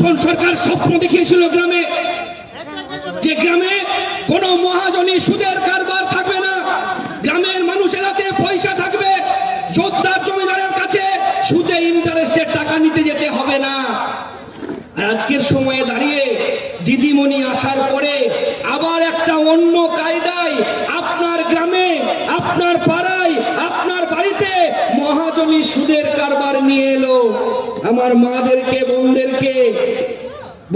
বামপন সরকার স্বপ্ন দেখিয়েছিল গ্রামে, যে গ্রামে কোনো মহাজনী সুদের কারবার থাকবে না, গ্রামের মানুষের হাতে পয়সা থাকবে, জোরদার জমিদারের কাছে সুদে ইন্টারেস্টের টাকা নিতে যেতে হবে না। আজকের সময়ে দাঁড়িয়ে দিদিমণি আসার পরে আবার একটা অন্য কায়দায় আপনার গ্রামে, আপনার পাড়ায়, আপনার বাড়িতে মহাজনী সুদের কারবার নিয়ে এলো। আমার মাদেরকে, বোনদেরকে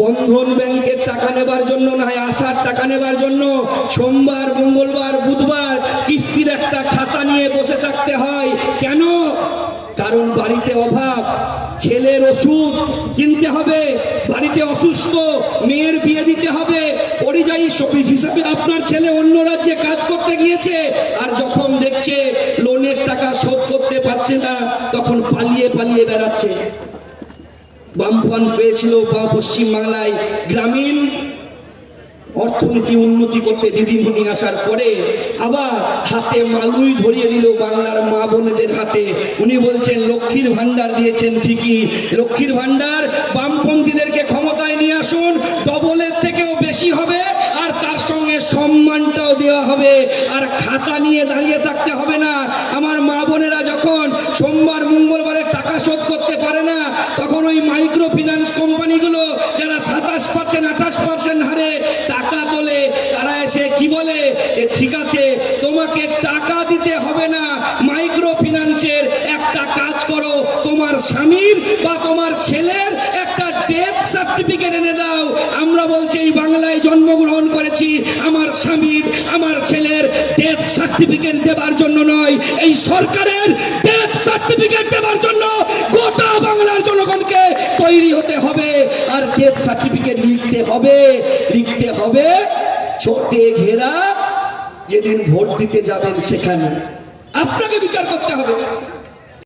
বন্ধন ব্যাংকের টাকা নেবার জন্য নয়, আসার টাকা নেবার জন্য সোমবার, মঙ্গলবার, বুধবার কিস্তির একটা খাতা নিয়ে বসে থাকতে হয়। কেন? কারণ বাড়িতে অভাব, ছেলের ওষুধ কিনতে হবে, বাড়িতে অসুস্থ মেয়ের বিয়ে দিতে হবে, পরিযায়ী শ্রমিক হিসাবে আপনার ছেলে অন্য রাজ্যে কাজ করতে গিয়েছে, আর যখন দেখছে লোনের টাকা শোধ করতে পারছে না, তখন পালিয়ে পালিয়ে বেড়াচ্ছে। বামফ্রন্ট পেয়েছিল পশ্চিম বাংলায় গ্রামীণ অর্থনীতি উন্নতি করতে। দিদিমণি আসার পরে আবার হাতে মালুই ধরিয়ে দিল বাংলার মা বোনেদের হাতে। উনি বলছেন লক্ষ্মীর ভান্ডার দিয়েছেন ঠিকই, লক্ষ্মীর ভান্ডার বামপন্থীদেরকে ক্ষমতায় নিয়ে আসুন, ডবলের থেকেও বেশি হবে, আর তার সঙ্গে সম্মানটাও দেওয়া হবে, আর খাতা নিয়ে দাঁড়িয়ে থাকতে হবে না। আমার মা বোনেরা যখন সোমবার মঙ্গলবারের টাকা শোধ করতে পারে না, তখন ওই মাইক্রো ফিন্যান্স কোম্পানিগুলো যারা 27%, 28% হারে টাকা তোলে, তারা এসে কি বলে, ঠিক আছে তোমাকে টাকা দিতে হবে না, মাইক্রো ফিন্যান্সের একটা কাজ করো, তোমার স্বামীর বা তোমার ছেলের একটা ডেথ সার্টিফিকেট এনে দাও। আমরা বলছি এই বাংলায় জন্মগ্রহণ করেছি, আমার স্বামীর, আমার ছেলের ডেথ সার্টিফিকেট দেবার জন্য নয়, এই সরকারের ডেথ সার্টিফিকেট দেবার জন্য গোটা বাংলার জনগণকে তৈরি হতে হবে। আর ডেথ সার্টিফিকেট লিখতে হবে ছোটে ঘেরা, যেদিন ভোট দিতে যাবেন সেখানে আপনাকে বিচার করতে হবে।